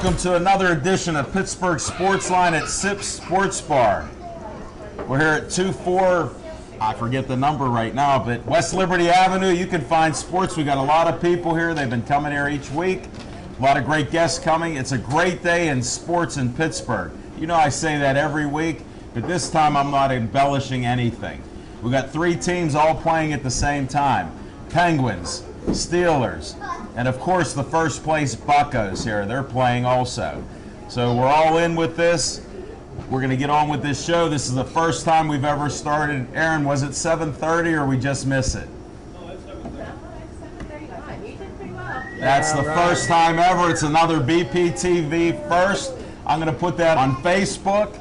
welcome to another edition of Pittsburgh Sportsline at Sips Sports Bar. We're here at 24, I forget the number right now, but West Liberty Avenue. You can find sports. We got a lot of people here. They've been coming here each week. A lot of great guests coming. It's a great day in sports in Pittsburgh. You know I say that every week, but this time I'm not embellishing anything. We got three teams all playing at the same time. Penguins, Steelers, and of course the first place Buccos here. They're playing also. So we're all in with this. We're going to get on with this show. This is the first time we've ever started. Aaron, was it 7:30 or we just miss it? No, it's 7:35. You did pretty well. That's the first time ever. It's another BPTV first. I'm going to put that on Facebook.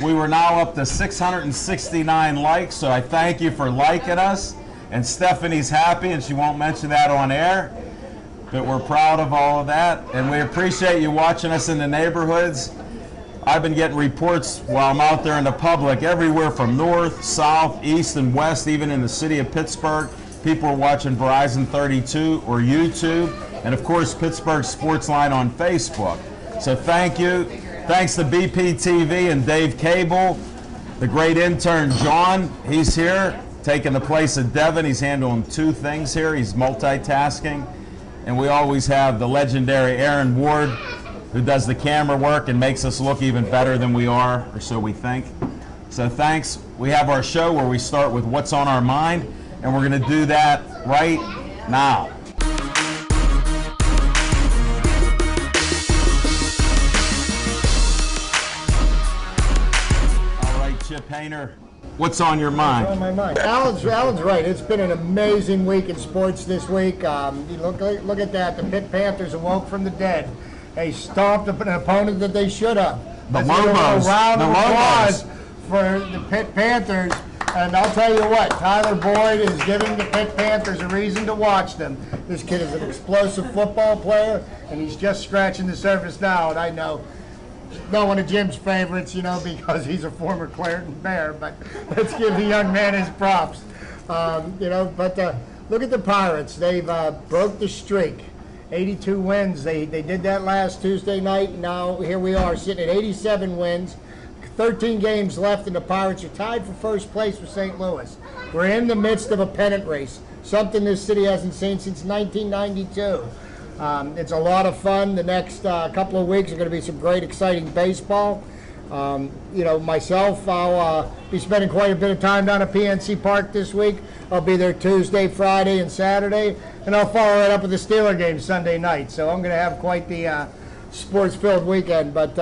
We were now up to 669 likes, so I thank you for liking us. And Stephanie's happy, and she won't mention that on air, but we're proud of all of that. And we appreciate you watching us in the neighborhoods. I've been getting reports while I'm out there in the public, everywhere from north, south, east, and west, even in the city of Pittsburgh. People are watching Verizon 32 or YouTube, and of course Pittsburgh Sportsline on Facebook. So thank you. Thanks to BPTV and Dave Cable. The great intern John, he's here, taking the place of Devin. He's handling two things here. He's multitasking. And we always have the legendary Aaron Ward, who does the camera work and makes us look even better than we are, or so we think. So thanks. We have our show where we start with what's on our mind, and we're going to do that right now. All right, Chip Hayner, what's on your mind? What's on my mind? Alan's right. It's been an amazing week in sports this week. You look at that. The Pitt Panthers awoke from the dead. They stomped an opponent that they should have. The Lobos. A round of applause for the Pitt Panthers. And I'll tell you what, Tyler Boyd is giving the Pitt Panthers a reason to watch them. This kid is an explosive football player, and he's just scratching the surface now. And I know, not one of Jim's favorites, you know, because he's a former Clareton Bear, but let's give the young man his props. Look at the Pirates. They've broke the streak. 82 wins. They did that last Tuesday night. Now here we are sitting at 87 wins. 13 games left, and the Pirates are tied for first place with St. Louis. We're in the midst of a pennant race, something this city hasn't seen since 1992. It's a lot of fun. The next couple of weeks are going to be some great, exciting baseball. Myself, I'll be spending quite a bit of time down at PNC Park this week. I'll be there Tuesday, Friday, and Saturday, and I'll follow it up with the Steeler game Sunday night. So I'm going to have quite the sports-filled weekend. But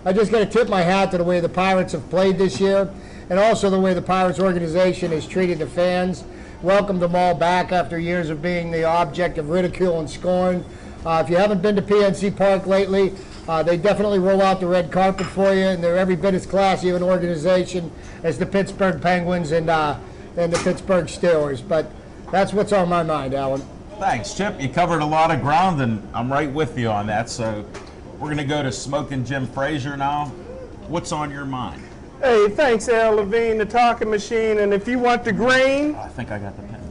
I just got to tip my hat to the way the Pirates have played this year, and also the way the Pirates organization has treated the fans. Welcomed them all back after years of being the object of ridicule and scorn. If you haven't been to PNC Park lately, they definitely roll out the red carpet for you, and they're every bit as classy of an organization as the Pittsburgh Penguins and the Pittsburgh Steelers. But that's what's on my mind, Alan. Thanks, Chip. You covered a lot of ground, and I'm right with you on that. So we're going to go to Smoking Jim Frazier now. What's on your mind? Hey, thanks, Al Levine, the talking machine. And if you want the green, I think I got the pen.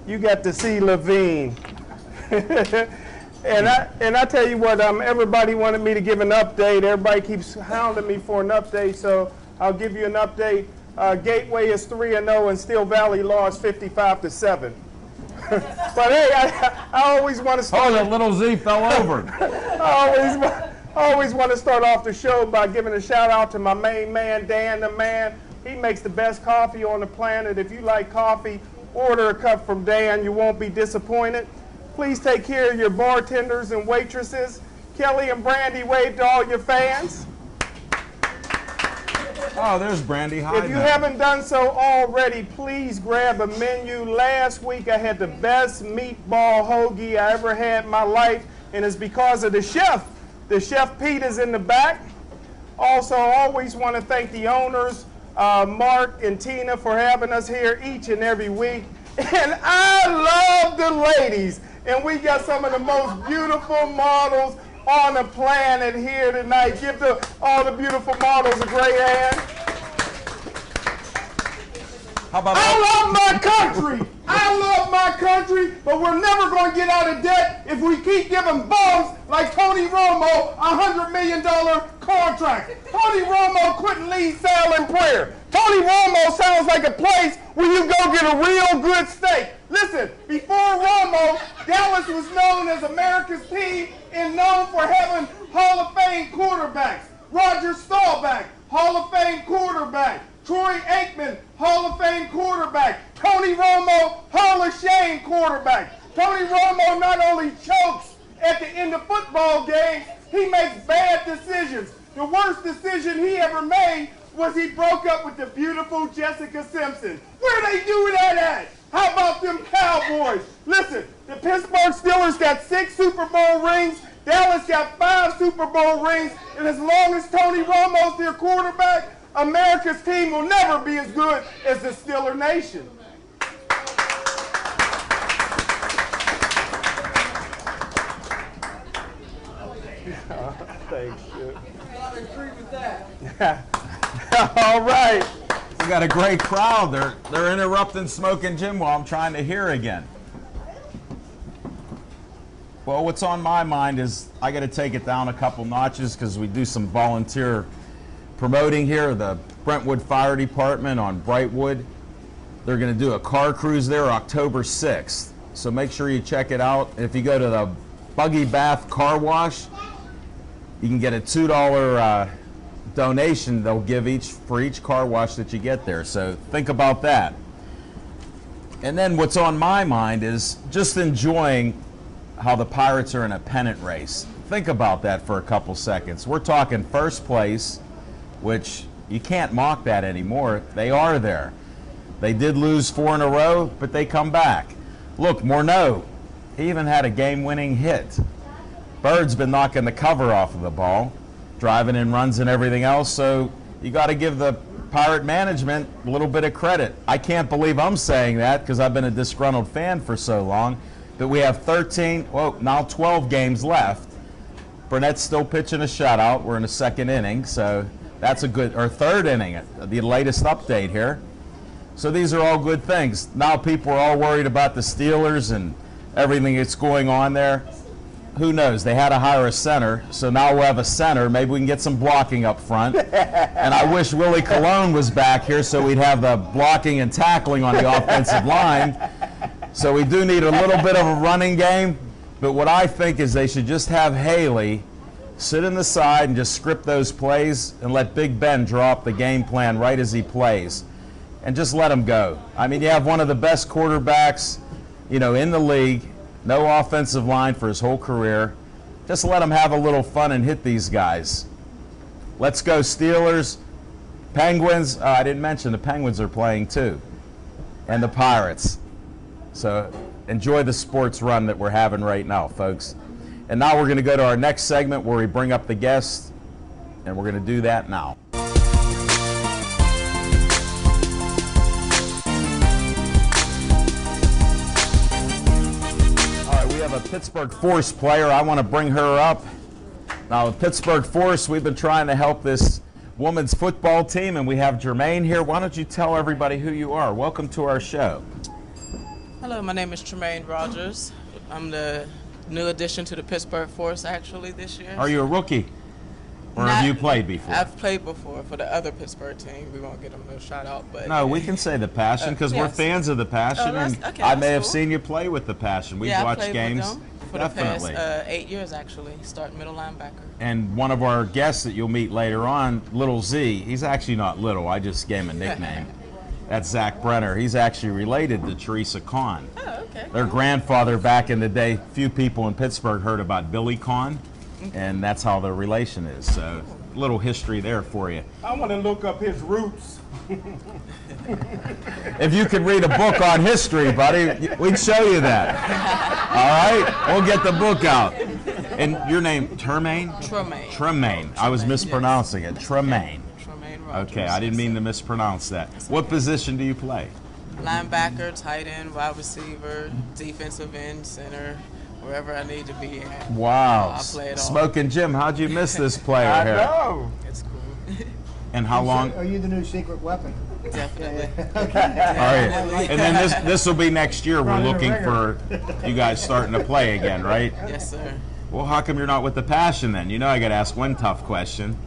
you got to see Levine. And I tell you what, everybody wanted me to give an update. Everybody keeps hounding me for an update, so I'll give you an update. Gateway is 3-0, and Steel Valley lost 55-7. But hey, I always want to start. Oh, that little Z fell over. I always want to start off the show by giving a shout out to my main man, Dan the Man. He makes the best coffee on the planet. If you like coffee, order a cup from Dan. You won't be disappointed. Please take care of your bartenders and waitresses. Kelly and Brandy wave to all your fans. Oh, there's Brandy. Hi. If you haven't done so already, please grab a menu. Last week I had the best meatball hoagie I ever had in my life, and it's because of the chef. The Chef Pete is in the back. Also, I always want to thank the owners, Mark and Tina, for having us here each and every week. And I love the ladies. And we got some of the most beautiful models on the planet here tonight. Give all the beautiful models a great hand. How about I love my country. I love my country, but we're never going to get out of debt if we keep giving bums like Tony Romo a $100 million contract. Tony Romo couldn't lead Sal in prayer. Tony Romo sounds like a place where you go get a real good steak. Listen, before Romo, Dallas was known as America's team and known for having Hall of Fame quarterbacks. Roger Staubach, Hall of Fame quarterback. Troy Aikman, Hall of Fame quarterback. Tony Romo, Hall of Shame quarterback. Tony Romo not only chokes at the end of football games, he makes bad decisions. The worst decision he ever made was he broke up with the beautiful Jessica Simpson. Where they do that at? How about them Cowboys? Listen, the Pittsburgh Steelers got 6 Super Bowl rings. Dallas got 5 Super Bowl rings. And as long as Tony Romo's their quarterback, America's team will never be as good as the Steeler Nation. Thanks. I agree with that. All right. We got a great crowd. They're interrupting Smoking Jim while I'm trying to hear again. Well, what's on my mind is I got to take it down a couple notches because we do some volunteer promoting here. The Brentwood Fire Department on Brightwood. They're going to do a car cruise there October 6th. So make sure you check it out. If you go to the Buggy Bath Car Wash, you can get a $2 donation they'll give for each car wash that you get there. So think about that. And then what's on my mind is just enjoying how the Pirates are in a pennant race. Think about that for a couple seconds. We're talking first place, which you can't mock that anymore. They are there. They did lose 4 in a row, but they come back. Look, Morneau, he even had a game-winning hit. Bird's been knocking the cover off of the ball, driving in runs and everything else, so you got to give the Pirate management a little bit of credit. I can't believe I'm saying that because I've been a disgruntled fan for so long, but we have 12 games left. Burnett's still pitching a shutout. We're in the 2nd inning, so that's a good, or 3rd inning, the latest update here. So these are all good things. Now people are all worried about the Steelers and everything that's going on there. Who knows? They had to hire a center, so now we'll have a center. Maybe we can get some blocking up front. And I wish Willie Colon was back here so we'd have the blocking and tackling on the offensive line. So we do need a little bit of a running game, but what I think is they should just have Haley sit in the side and just script those plays and let Big Ben draw up the game plan right as he plays. And just let him go. I mean, you have one of the best quarterbacks, in the league. No offensive line for his whole career. Just let him have a little fun and hit these guys. Let's go Steelers. Penguins, I didn't mention the Penguins are playing too. And the Pirates. So enjoy the sports run that we're having right now, folks. And now we're going to go to our next segment where we bring up the guests. And we're going to do that now. A Pittsburgh Force player. I want to bring her up. Now, the Pittsburgh Force, we've been trying to help this women's football team, and we have Tremaine here. Why don't you tell everybody who you are? Welcome to our show. Hello, my name is Tremaine Rogers. I'm the new addition to the Pittsburgh Force, actually, this year. Are you a rookie? Or have you played before? I've played before for the other Pittsburgh team. We won't get them no shout out, but no, we can say the Passion because we're fans of the Passion, and okay, I may have seen you play with the Passion. We've watched games for definitely. the past 8 years, actually, starting middle linebacker. And one of our guests that you'll meet later on, Little Z, he's actually not little. I just gave him a nickname. That's Zach Brenner. He's actually related to Teresa Kahn. Oh, okay. Their grandfather back in the day, few people in Pittsburgh heard about Billy Kahn, and that's how the relation is. So, little history there for you. I want to look up his roots. If you could read a book on history, buddy, we'd show you that. All right? We'll get the book out. And your name, Tremaine? Tremaine. Tremaine. I was mispronouncing it. Tremaine. Tremaine Rogers. Okay, I didn't mean to mispronounce that. What position do you play? Linebacker, tight end, wide receiver, defensive end, center, wherever I need to be at. Wow. I play it all. Smoking Jim, how'd you miss this player I here? know. It's cool. And how long? Are you the new secret weapon? Definitely. All right. And then this will be next year. We're looking for you guys starting to play again, right? Yes, sir. Well, how come you're not with the passion then? You know I got to ask one tough question.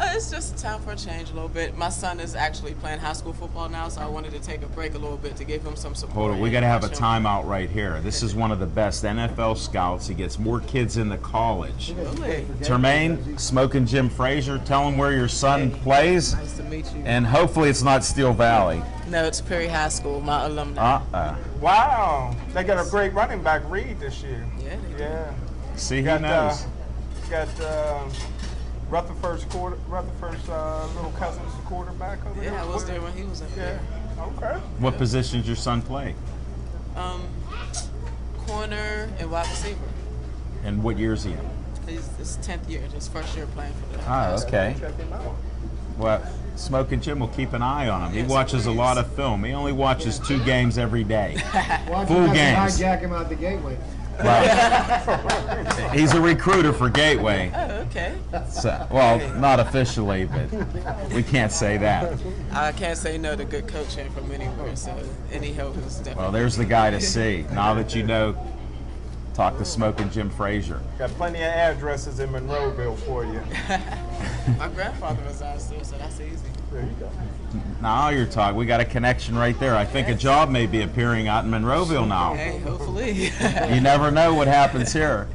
It's just time for a change a little bit. My son is actually playing high school football now, so I wanted to take a break a little bit to give him some support. Hold on, we got to have a timeout right here. This is one of the best NFL scouts. He gets more kids into college. Really? Termaine, Smoking Jim Frazier, tell him where your son plays, Nice to meet you. and hopefully it's not Steel Valley. No, it's Perry High School, my alumni. Wow. They got a great running back, Reed, this year. Yeah, they do. Yeah. See, he Got, knows. got Rutherford's little cousin's the quarterback over there. Yeah, I was there when he was up Yeah. there. Okay. What position does your son play? Corner and wide receiver. And what year is he in? He's his 10th year, his first year playing for the Ah, okay. Check him out. Well, Smoking Jim will keep an eye on him. He Yes, watches a please. lot of film. He only watches 2 games every day. Watch Full him have to games. hijack him out the gateway. Right. He's a recruiter for Gateway. Oh, okay. So, well, not officially, but we can't say that. I can't say no to good coaching from anywhere, so any help is definitely. Well, there's the guy to see. Now that you know, talk to Smoking Jim Frazier. Got plenty of addresses in Monroeville for you. My grandfather resides there, so that's easy. There you go. Now you're talking. We got a connection right there. I think a job may be appearing out in Monroeville now. Hey, hopefully. You never know what happens here.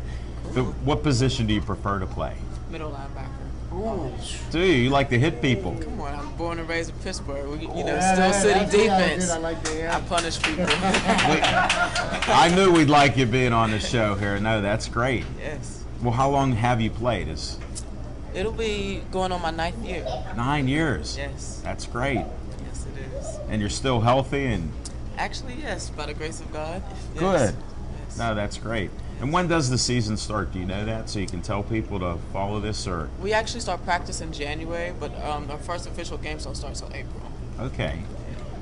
What position do you prefer to play? Middle linebacker. Ooh. Do you? You like to hit people? Come on, I'm born and raised in Pittsburgh. You know, Yeah, Steel City that's the attitude defense. I like to hear. I punish people. I knew we'd like you being on the show here. No, that's great. Yes. Well, how long have you played? It'll be going on my 9th year. 9 years. Yes. That's great. Yes, it is. And you're still healthy and Actually, yes, by the grace of God. Yes. good. Yes. No, that's great. And when does the season start? Do you know that? So you can tell people to follow this or? We actually start practice in January, but our first official games don't start until April. Okay.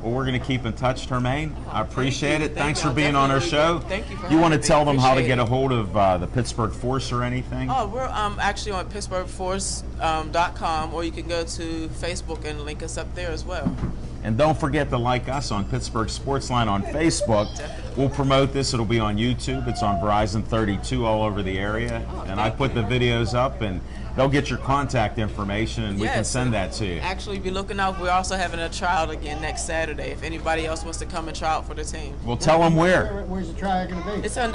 Well, we're going to keep in touch, Termaine. I thank appreciate you. it. Thank Thanks you. for being on our show. Thank you for You want to having me. tell them how to Appreciate get a it. hold of the Pittsburgh Force or anything? Oh, we're actually on PittsburghForce.com, or you can go to Facebook and link us up there as well. And don't forget to like us on Pittsburgh Sportsline on Facebook. We'll promote this. It'll be on YouTube. It's on Verizon 32 all over the area. And I put the videos up, and they'll get your contact information, and we can Yes. send that to you. Actually, be looking out. We're also having a tryout again next Saturday. If anybody else wants to come and try out for the team, Well, tell them where. Where's the trial going to be? it's on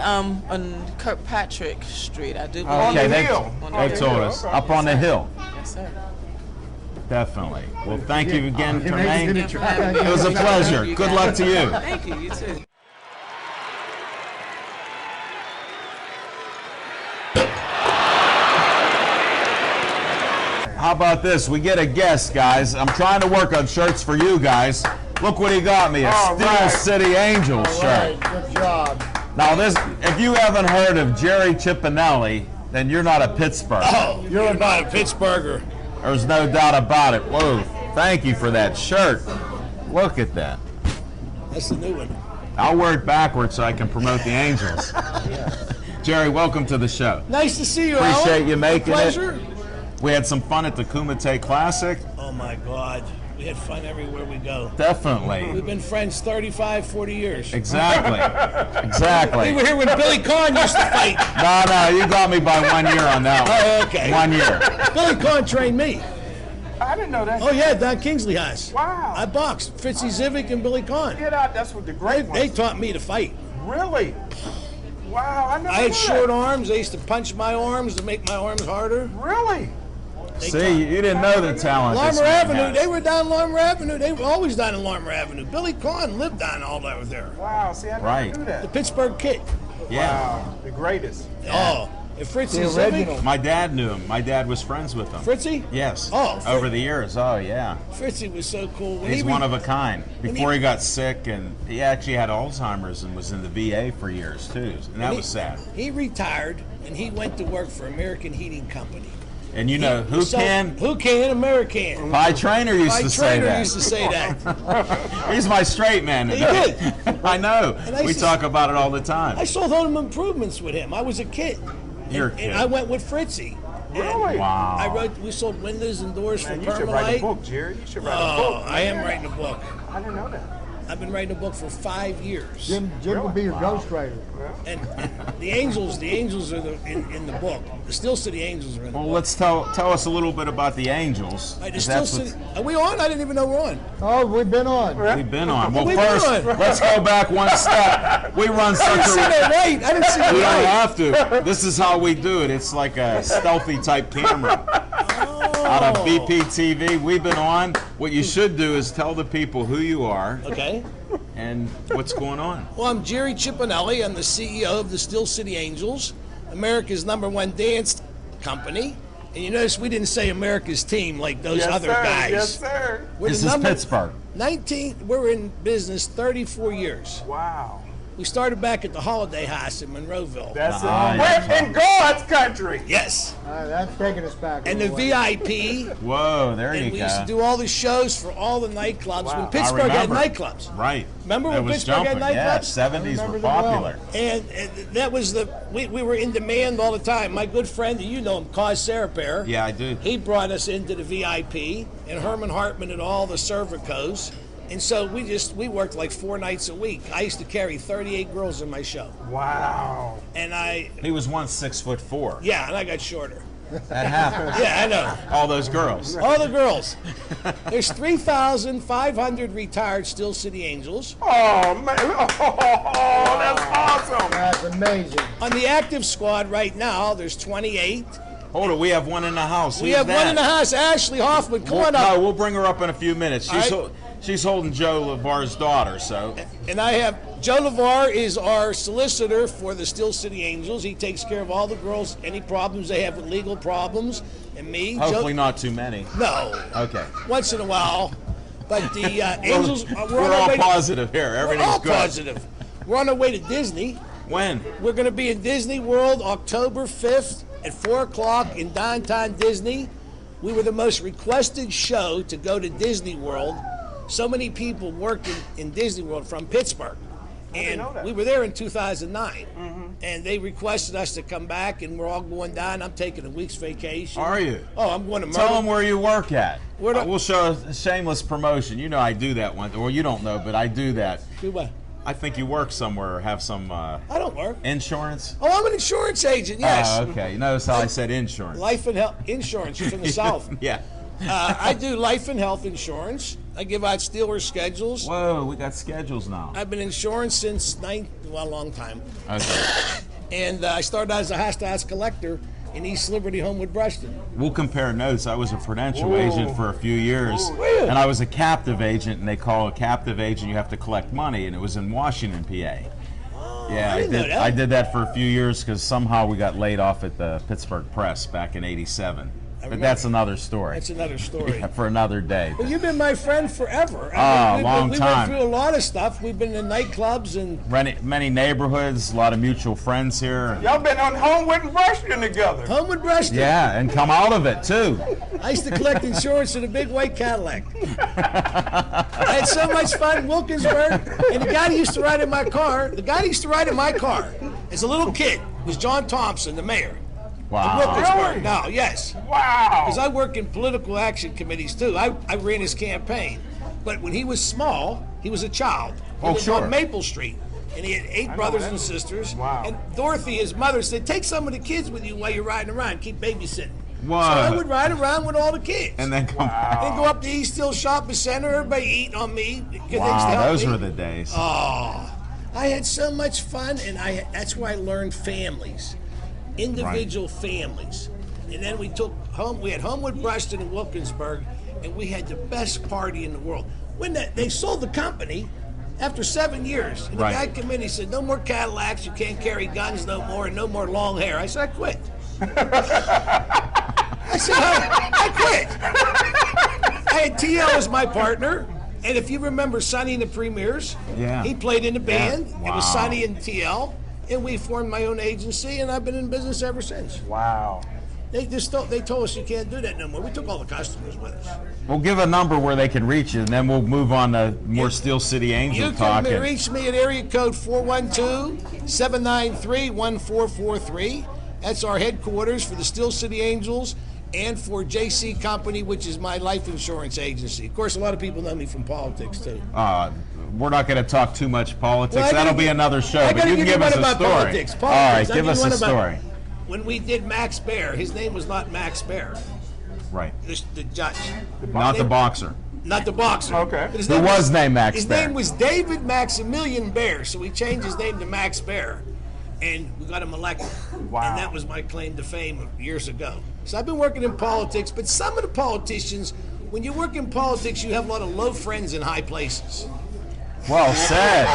Kirkpatrick Street. I do believe. On the Okay, hill. they told us. Okay. Up on the hill. Yes, sir. Definitely. Well, thank you again, It makes Termaine. it a Thank you for having me. It was a pleasure. You Good guys. luck to you. Thank you. You too. How about this? We get a guest, guys. I'm trying to work on shirts for you guys. Look what he got me, a All Steel right. City Angels All shirt. right, good job. Now, this, if you haven't heard of Jerry Cipanelli, then you're not a Pittsburgher. Oh, you're not a Pittsburgher. There's no doubt about it. Whoa, thank you for that shirt. Look at that. That's the new one. I'll wear it backwards so I can promote the Angels. Jerry, welcome to the show. Nice to see you, Appreciate Alan. you making Pleasure. it. We had some fun at the Kumite Classic. Oh, my God. We had fun everywhere we go. Definitely. We've been friends 35, 40 years. Exactly. We Exactly. were here when Billy Conn used to fight. No, you got me by 1 year on that one. Oh, okay. 1 year. Billy Conn trained me. I didn't know that. Oh, yeah, Don Kingsley has. Wow. I boxed. Fritzy Zivic and Billy Conn. Get out. That's what the great They ones. taught me to fight. Really? Wow. I never I had knew short that. arms. They used to punch my arms to make my arms harder. Really? See, you didn't know the talent. this Larimer man Avenue. has. They were down Larimer Avenue. They were always down in Larimer Avenue. Billy Conn lived down all over there. Wow. See, I never Right. knew The that. Pittsburgh Kid. Yeah. Wow. The greatest. Oh, and Fritzy The Zivic. original. My dad knew him. My dad was friends with him. Fritzy? Yes. Oh, Over the years. Oh, yeah. Fritzy was so cool. When He's he one of a kind. when Before he- he got sick, and he actually had Alzheimer's and was in the VA for years, too. And that was sad. He retired and he went to work for American Heating Company. And you know, who So- can? Who can? American. Pie Trainer used My to say trainer that. used to say that. He's my straight man. He did. I know. And I We used to- talk about it all the time. I saw home improvements with him. I was a kid. You're a And kid. I went with Fritzy. Really? Wow. We sold windows and doors Man, for you should write a Permalite. book, Jerry. You should write a book. I am writing a book. I didn't know that. I've been writing a book for 5 years. Jim will be your ghostwriter. And the Angels are in the book. The Steel City Angels are in the Well, book. let's tell us a little bit about the Angels. Right, the 'cause Steel that's City. what's- Are we on? I didn't even know we're on. Oh, we've been on. We've been on. Well, We've been first, on. let's go back one step. We run I such didn't see a. that right. I didn't see that We don't right. have to. This is how we do it. It's like a stealthy type camera. Out of BPTV, we've been on. What you should do is tell the people who you are Okay. and what's going on. Well, I'm Jerry Cipanelli. I'm the CEO of the Steel City Angels, America's #1 dance company. And you notice we didn't say America's team like those Yes, other sir. guys. Yes, sir. We're This the is number Pittsburgh. 19. We're in business 34 years. Wow. We started back at the Holiday House in Monroeville. That's Nice. it. We're in God's country. Yes. That's taking us back. a And the little way. VIP. Whoa, there And you we go. used to do all the shows for all the nightclubs Wow. when I Pittsburgh had remember. nightclubs. Right. Remember That when was Pittsburgh had jumping. Yeah, nightclubs? 70s I were remember them well. popular. And that was we were in demand all the time. My good friend, you know him, Cos Sarapair. Yeah, I do. He brought us into the VIP, and Herman Hartman and all the Cervicos. And so we worked like 4 nights a week. I used to carry 38 girls in my show. Wow. And He was once 6'4". and I got shorter. That happened. Yeah, I know. All those girls. All the girls. There's 3,500 retired Steel City Angels. Oh, man. Oh, that's awesome. That's amazing. On the active squad right now, there's 28. Hold it, we have one in the house. We Who's have that? one in the house, Ashley Hoffman. Come on up. No, we'll bring her up in a few minutes. She's holding Joe LeVar's daughter, so. And I have Joe LeVar is our solicitor for the Steel City Angels. He takes care of all the girls, any problems they have with legal problems, and me. Hopefully not too many. No, Okay. once in a while. But the Angels, we're on We're our all way. positive here. We're Everything's all good. positive. We're on our way to Disney. When? We're going to be in Disney World October 5th at 4 o'clock in downtown Disney. We were the most requested show to go to Disney World. So many people worked in Disney World from Pittsburgh. And know that. we were there in 2009. And they requested us to come back, and we're all going down. I'm taking a week's vacation. Are you? Oh, I'm going to Tell them Myrtle. where you work at. Where do- We'll show a shameless promotion. You know I do that one. Well, you don't know, but I do that. Do what? I think you work somewhere or have some I don't work. insurance. Oh, I'm an insurance agent, yes. Okay. You notice how I said insurance. Life and health insurance. You're from the South. Yeah. I do life and health insurance. I give out Steelers schedules. Whoa, we got schedules now. I've been in insurance since a long time. Okay. And I started out as a house-to-house collector in East Liberty, Homewood, Brushton. We'll compare notes. I was a prudential agent for a few years, Were you? and I was a captive agent, and they call a captive agent you have to collect money, and it was in Washington, PA. Yeah, I didn't know that. I did that for a few years because somehow we got laid off at the Pittsburgh Press back in '87. But remember. that's another story. That's another story. For another day. Well, you've been my friend forever. Long we time. went through a lot of stuff. We've been in nightclubs and Many neighborhoods, a lot of mutual friends here. Y'all been on Homewood and Brushton together. Homewood, Brushton. Yeah, and come out of it too. I used to collect insurance in a big white Cadillac. I had so much fun in Wilkinsburg. And the guy that used to ride in my car, as a little kid was John Thompson, the mayor. Wow. Wilkinsburg. Really? No, yes. Wow. Because I work in political action committees too. I ran his campaign. But when he was small, he was a child. He Oh, lived sure. on Maple Street. And he had 8 brothers and sisters. Wow. And Dorothy, his mother, said, take some of the kids with you while you're riding around. Keep babysitting. What? So I would ride around with all the kids. And then come Then go up to East Hill Shopping Center, everybody eating on me. 'cause they used to Wow, help those me. were the days. Oh, I had so much fun, and that's where I learned families, individual families. And then we had Homewood, Brushton, and Wilkinsburg, and we had the best party in the world. When they sold the company after 7 years, and the Right. guy came in, he said, no more Cadillacs, you can't carry guns no more, and no more long hair. I said, I quit. I said, I quit. I had TL as my partner, and if you remember Sonny and the Premiers, Yeah. he played in the band. It was Wow. Sonny and TL, and we formed my own agency, and I've been in business ever since. Wow. They told us you can't do that no more. We took all the customers with us. We'll give a number where they can reach you, and then we'll move on to more Steel City Angel You talk. can and- reach me at area code 412-793-1443. That's our headquarters for the Steel City Angels and for JC Company, which is my life insurance agency. Of course, a lot of people know me from politics, too. We're not going to talk too much politics. Well, That'll be another show, I but gotta you can give us one a about story. Politics. All right, I'll give us one a about- story. When we did Max Baer, his name was not Max Baer, Right. the judge. Not the boxer. Not the boxer. Okay. But his Who name was named Max His Baer. name was David Maximilian Baer, so we changed his name to Max Baer, and we got him elected. Wow. And that was my claim to fame years ago. So I've been working in politics, but some of the politicians, when you work in politics, you have a lot of low friends in high places. Well said.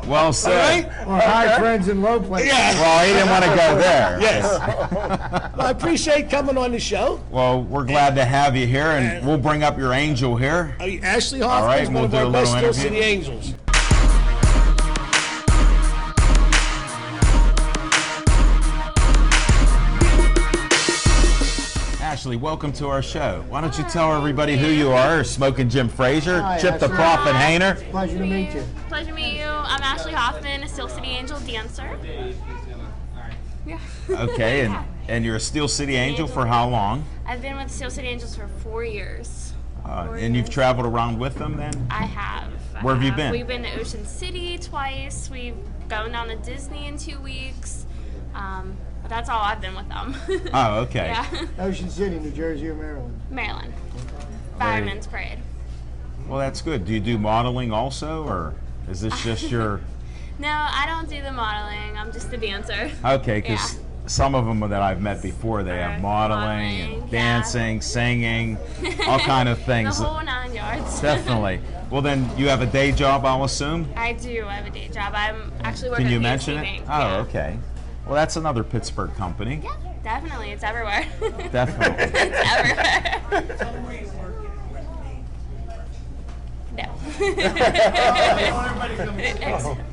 Well said. Or high friends in low places. Well, he didn't want to go there. Yes. Well, I appreciate coming on the show. Well, we're glad to have you here, and we'll bring up your angel here. Ashley All right, Hoffman's we'll one of do a our best little Steel interview. City Angels. Ashley, welcome to our show. Why don't you tell everybody who you are? Smoking Jim Frazier, Hi, Chip the Ashley. Prophet Hayner. Pleasure to meet you. Pleasure to meet you. I'm Ashley Hoffman, a Steel City Angel dancer. Yeah. Okay, and you're a Steel City Angel for how long? I've been with Steel City Angels for 4 years. And you've traveled around with them then? I have. Where have you been? We've been to Ocean City twice. We've gone down to Disney in 2 weeks. But that's all I've been with them. Oh, okay. Yeah. Ocean City, New Jersey or Maryland? Maryland. Fireman's Parade. Well, that's good. Do you do modeling also, or is this just your... No, I don't do the modeling. I'm just a dancer. Okay, because some of them that I've met before, they have modeling and yeah. dancing, singing, all kind of The things. whole 9 yards. Definitely. Well, then you have a day job, I'll assume? I do. I have a day job. I'm actually working Can you at mention PNC it? Bank. Oh, Yeah. okay. Well, that's another Pittsburgh company. Yeah, definitely. It's everywhere. Definitely. It's everywhere. No.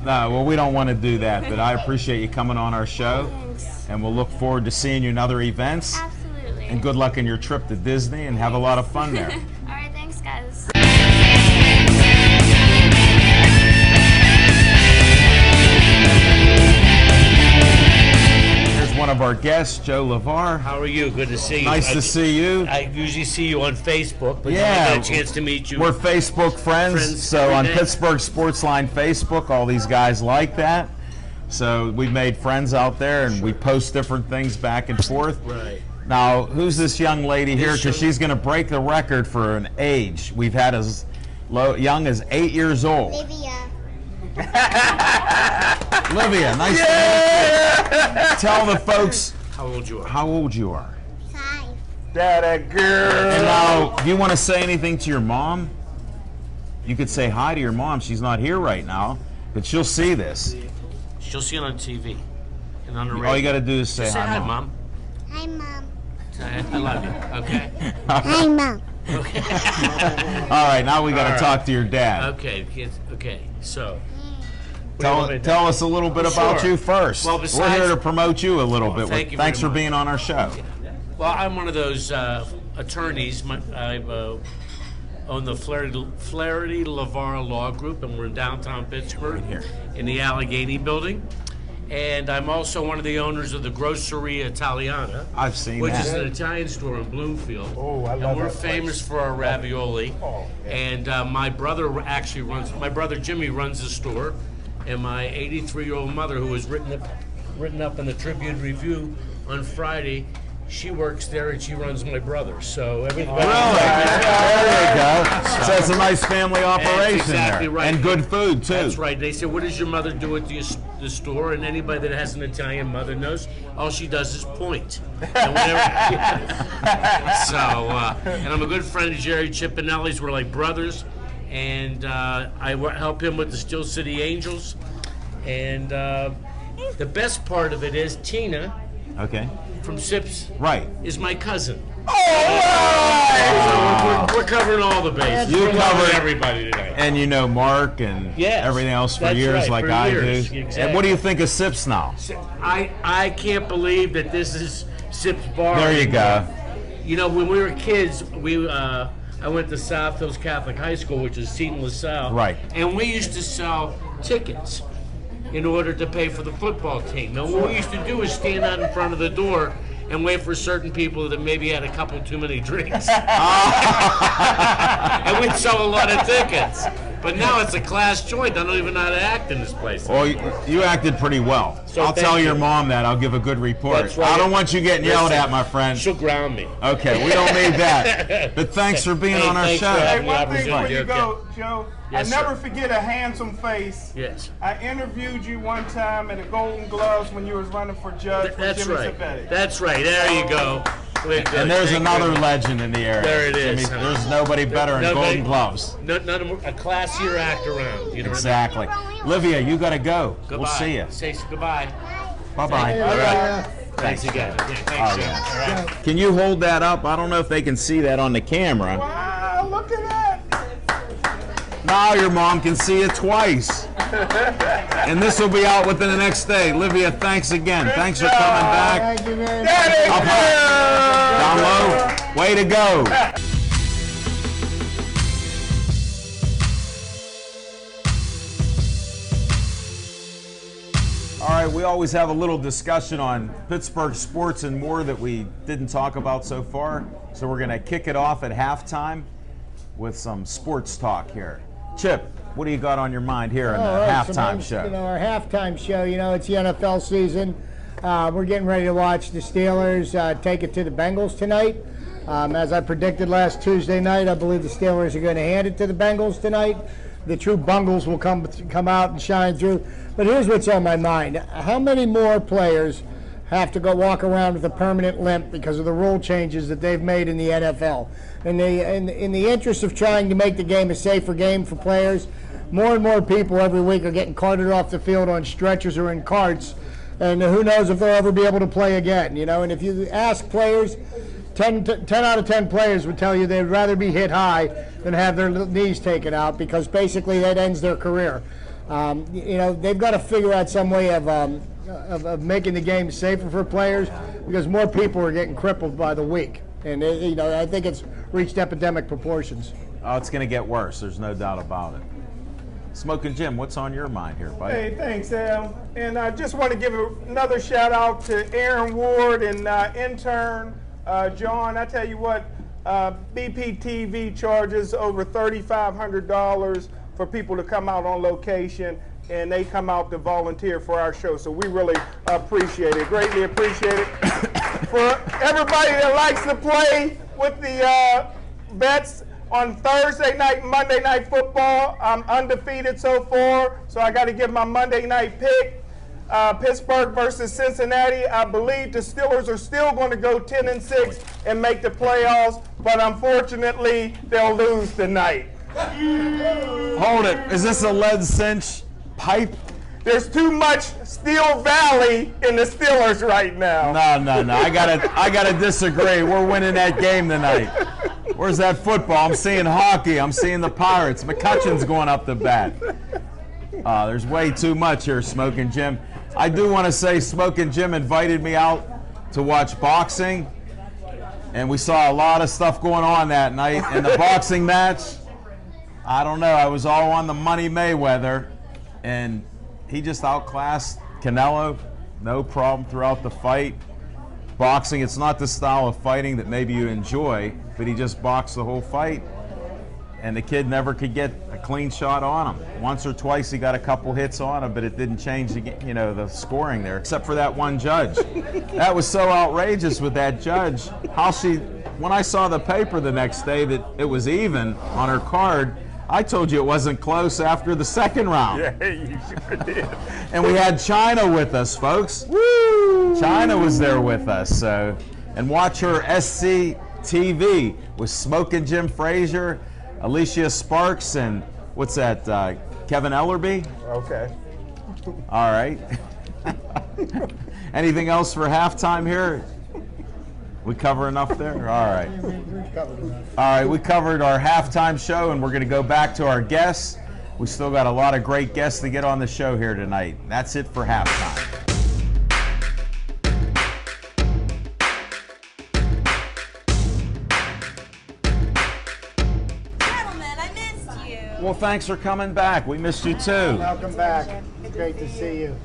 No, well, we don't want to do that, but I appreciate you coming on our show, Thanks. and we'll look forward to seeing you in other events. Absolutely. And good luck in your trip to Disney, and have a lot of fun there. All right, thanks, guys. Here's one of our guests, Joe LeVar. How are you? Good to see you. Nice to see you. I usually see you on Facebook, but Yeah. I got a chance to meet you. We're Facebook friends, so every on day. Pittsburgh Sportsline Facebook, all these guys like that. So we've made friends out there, and we post different things back and forth. Right. Now, who's this young lady here? This Because young- she's going to break the record for an age. We've had as young as 8 years old. Olivia. Olivia, nice to meet you. Tell the folks How old you are? how old you are. 5. That girl. And now, do you want to say anything to your mom? You could say hi to your mom. She's not here right now, but she'll see this. She'll see it on TV and on the radio. All you got to do is say, Say hi, Mom. Hi, Mom. I love you. Okay. Hi, Mom. All right, now we got to All right. talk to your dad. Okay. Kids. Okay. So. what do you want me to Tell us a little bit about Sure. you first. Well, We're besides- here to promote you a little bit. thank you Thanks very for much. being on our show. Well, I'm one of those attorneys. I own the Flaherty LeVar Law Group, and we're in downtown Pittsburgh in the Allegheny Building. And I'm also one of the owners of the Groceria Italiana, I've seen which that. is an Italian store in Bloomfield. Oh, I love and we're that place. famous for our ravioli. And my brother actually runs. My brother Jimmy runs the store, and my 83-year-old mother, who was written up in the Tribune Review on Friday, she works there and she runs my brother. So everybody. There you go. So it's a nice family operation exactly there. right. And good food, too. That's right. They said, "What does your mother do at the store?" And anybody that has an Italian mother knows all she does is point. And and I'm a good friend of Jerry Cipanelli's. We're like brothers, and I help him with the Steel City Angels. And the best part of it is Tina Okay. from Sips Right. is my cousin. So we're covering all the bases. You We're loving covered- everybody today. And you know Mark and Yes, everything else for that's years right, like for I years, do. exactly. And what do you think of Sips now? I can't believe that this is Sips Bar. There you go. You know, when we were kids, I went to South Hills Catholic High School, which is Seton LaSalle. Right. And we used to sell tickets. in order to pay for the football team. Now, what we used to do is stand out in front of the door and wait for certain people that maybe had a couple too many drinks. And we'd sell a lot of tickets. But now it's a class joint. I don't even know how to act in this place. Well, you acted pretty well. So I'll tell thank your you. mom that. I'll give a good report. That's right. I don't want you getting yelled at, my friend. She'll ground me. Okay, we don't need that. But thanks for being on our thanks show. for Hey, having me. one thing before Opportunity. you go, Joe, Yes, I never sir. forget a handsome face. Yes. I interviewed you one time at the Golden Gloves when you was running for judge for That's Jimmy right. Cipanelli. That's right. There you go. And there's another legend in the area. There it is. Jimmy, there's nobody better in Nobody- Golden Gloves. None of a classier act around. You know Exactly. Livia, you got to go. Goodbye. We'll see you. Say goodbye. Bye-bye. All right. Yeah. Thanks again. Yeah, thanks, Oh, Joe. yeah. All right. Can you hold that up? I don't know if they can see that on the camera. Wow, look at that. Now your mom can see it twice. And this will be out within the next day. Livia, thanks again. Thanks for coming back. Thank you very much. Daddy, Up high. Down low. Way to go. All right, we always have a little discussion on Pittsburgh sports and more that we didn't talk about so far. So we're going to kick it off at halftime with some sports talk here. Chip, what do you got on your mind here in the All right, halftime so, show? our halftime show, it's the NFL season. We're getting ready to watch the Steelers take it to the Bengals tonight. As I predicted last Tuesday night, I believe the Steelers are going to hand it to the Bengals tonight. The true Bungles will come out and shine through. But here's what's on my mind. How many more players have to go walk around with a permanent limp because of the rule changes that they've made in the NFL? And in the interest of trying to make the game a safer game for players, more and more people every week are getting carted off the field on stretchers or in carts. And who knows if they'll ever be able to play again, And if you ask players, 10 out of 10 players would tell you they'd rather be hit high than have their knees taken out, because basically that ends their career. They've got to figure out some way of making the game safer for players, because more people are getting crippled by the week. And, I think it's reached epidemic proportions. Oh, it's going to get worse. There's no doubt about it. Smoking Jim, what's on your mind here, buddy? Hey, thanks, Al. And I just want to give another shout out to Aaron Ward and intern John. I tell you what, BPTV charges over $3,500 for people to come out on location, and they come out to volunteer for our show. So we really appreciate it, greatly appreciate it. For everybody that likes to play with the bets on Thursday night, Monday night football, I'm undefeated so far, so I got to give my Monday night pick. Pittsburgh versus Cincinnati. I believe the Steelers are still going to go 10-6 and make the playoffs, but unfortunately, they'll lose tonight. Hold it. Is this a lead cinch pipe? There's too much Steel Valley in the Steelers right now. No. I gotta disagree. We're winning that game tonight. Where's that football? I'm seeing hockey. I'm seeing the Pirates. McCutcheon's going up the bat. There's way too much here, Smoking Jim. I do want to say Smoking Jim invited me out to watch boxing, and we saw a lot of stuff going on that night. In the boxing match, I don't know, I was all on the Money Mayweather, and he just outclassed Canelo, no problem throughout the fight. Boxing, it's not the style of fighting that maybe you enjoy, but he just boxed the whole fight, and the kid never could get a clean shot on him. Once or twice he got a couple hits on him, but it didn't change the scoring there, except for that one judge. That was so outrageous with that judge. When I saw the paper the next day that it was even on her card, I told you it wasn't close after the second round. Yeah, you sure did. And we had China with us, folks. Woo! China was there with us. And watch her SCTV with Smoking Jim Frazier, Alicia Sparks, and what's that, Kevin Ellerby? Okay. All right. Anything else for halftime here? We cover enough there? All right. All right, we covered our halftime show, and we're going to go back to our guests. We still got a lot of great guests to get on the show here tonight. That's it for halftime. Gentlemen, I missed you. Well, thanks for coming back. We missed you too. Welcome back. Great to see you.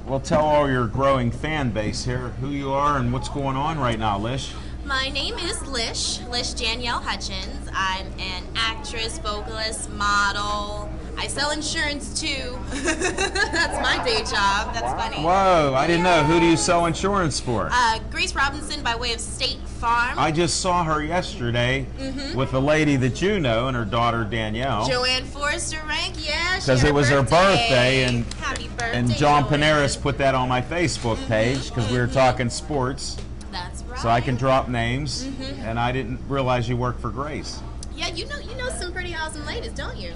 Well, tell all your growing fan base here who you are and what's going on right now, Lish. My name is Lish Danielle Hutchins. I'm an actress, vocalist, model. I sell insurance too. That's my day job. That's funny. Whoa, I didn't know. Who do you sell insurance for? Grace Robinson by way of State Farm. I just saw her yesterday with a lady that you know and her daughter Danielle. Joanne Forrester Rank, yeah. Because it was her birthday, and Happy birthday, and John Joanne. Panaris put that on my Facebook page because we were talking sports. That's right. So I can drop names, and I didn't realize you worked for Grace. Yeah, you know some pretty awesome ladies, don't you?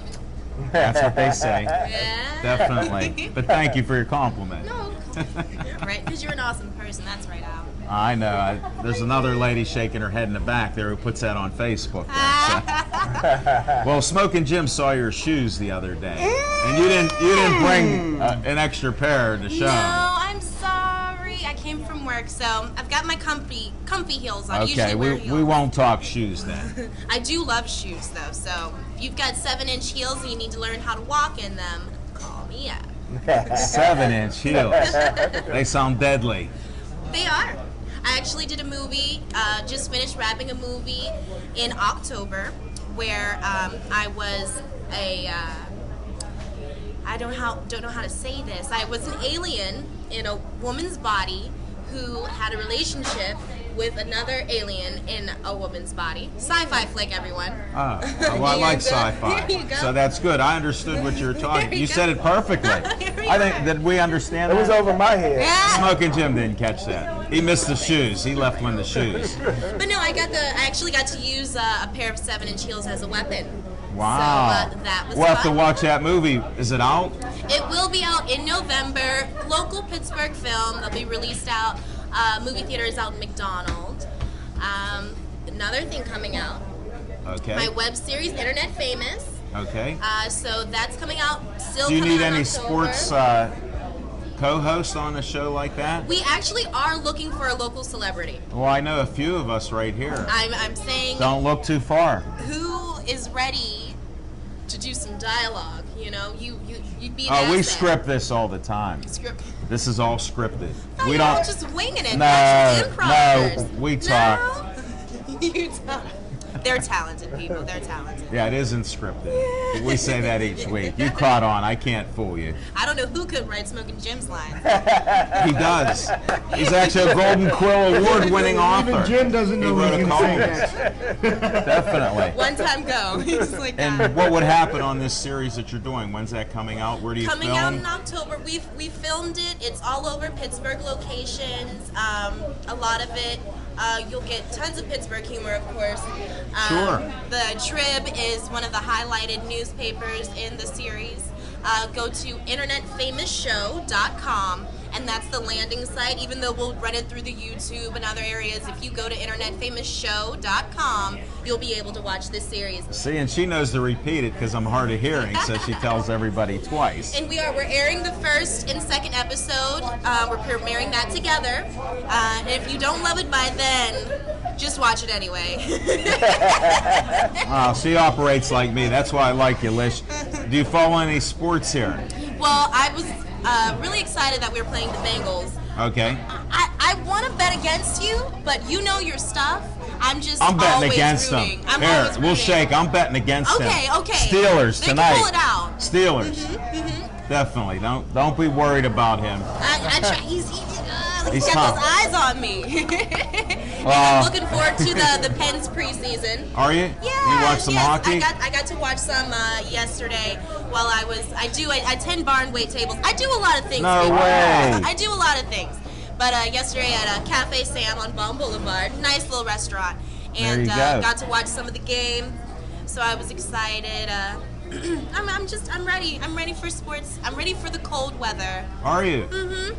That's what they say. Yeah. Definitely. But thank you for your compliment. No. Right, because you're an awesome person. That's right, Al. I know. There's another lady shaking her head in the back there who puts that on Facebook. There, so. Well, Smoking Jim saw your shoes the other day, and you didn't bring an extra pair to show. No, I'm sorry. I came from work, so I've got my comfy heels on. I Okay, usually wear heels. we won't talk shoes then. I do love shoes, though. So if you've got 7-inch heels and you need to learn how to walk in them, call me up. 7-inch heels. They sound deadly. They are. I actually did a movie, just finished wrapping a movie in October where I was I don't know how to say this. I was an alien in a woman's body who had a relationship with another alien in a woman's body. Sci-fi flick, everyone. Ah, well, I like sci-fi. There you go. So that's good. I understood what you were talking. There You go. said it perfectly. I think that we understand It was that. over my head. Yeah. Smoking Jim didn't catch that. He missed the shoes. He left with the shoes. But no, I actually got to use a pair of 7-inch heels as a weapon. Wow. So that was We'll have to fun. watch that movie. Is it out? It will be out in November. Local Pittsburgh film. They'll be released out. Movie theaters out in McDonald. Another thing coming out. Okay. My web series, Internet Famous. Okay. So that's coming out. Still Do you coming need out in any October. sports co-hosts on a show like that? We actually are looking for a local celebrity. Well, I know a few of us right here. I'm saying Don't look too far. who is ready to do some dialogue. You know, you'd be an Oh, we asset. script this all the time. Script. This is all scripted. No, We you're don't. all just winging it. No, Actually improvers. no, we talk. No? You talk. They're talented people. They're talented. Yeah, it isn't scripted. We say that each week. You caught on. I can't fool you. I don't know who could write Smoking Jim's lines. He does. He's actually a Golden Quill Award-winning author. Even Jim doesn't know He what wrote he's a going to column. say next. Definitely. One time go. He's like that. And what would happen on this series that you're doing? When's that coming out? Where do you Coming film? out in October. We filmed it. It's all over Pittsburgh locations. A lot of it. You'll get tons of Pittsburgh humor, of course. Sure. The Trib is one of the highlighted newspapers in the series. Go to internetfamousshow.com, and that's the landing site, even though we'll run it through the YouTube and other areas. If you go to internetfamousshow.com, you'll be able to watch this series. See, and she knows to repeat it because I'm hard of hearing, so she tells everybody twice. And we're airing the first and second episode. We're premiering that together. And if you don't love it by then, just watch it anyway. She operates like me. That's why I like you, Lish. Do you follow any sports here? Well, I was really excited that we were playing the Bengals. Okay. I want to bet against you, but you know your stuff. I'm betting betting against rooting. them. I'm Here, always we'll rooting. shake. I'm betting against them. Okay. Steelers They tonight. can pull it out. Steelers. Definitely. Don't be worried about him. I try. He's He's got tough. those eyes on me. And I'm looking forward to the Pens preseason. Are you? Yeah, You watch some hockey? I got to watch some yesterday while I tend bar and wait tables. I do a lot of things. No people. way. I do a lot of things. But yesterday at Cafe Sam on Baum Boulevard, nice little restaurant, and There you go. got to watch some of the game. So I was excited. I'm ready. I'm ready for sports. I'm ready for the cold weather. Are you? Mm-hmm.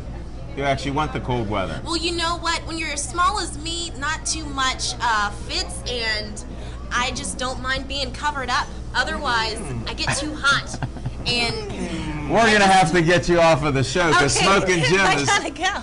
You actually want the cold weather. Well, you know what? When you're as small as me, not too much fits, and I just don't mind being covered up. Otherwise, I get too hot. And We're going to have to get you off of the show because Smoking Jim I is... gotta go.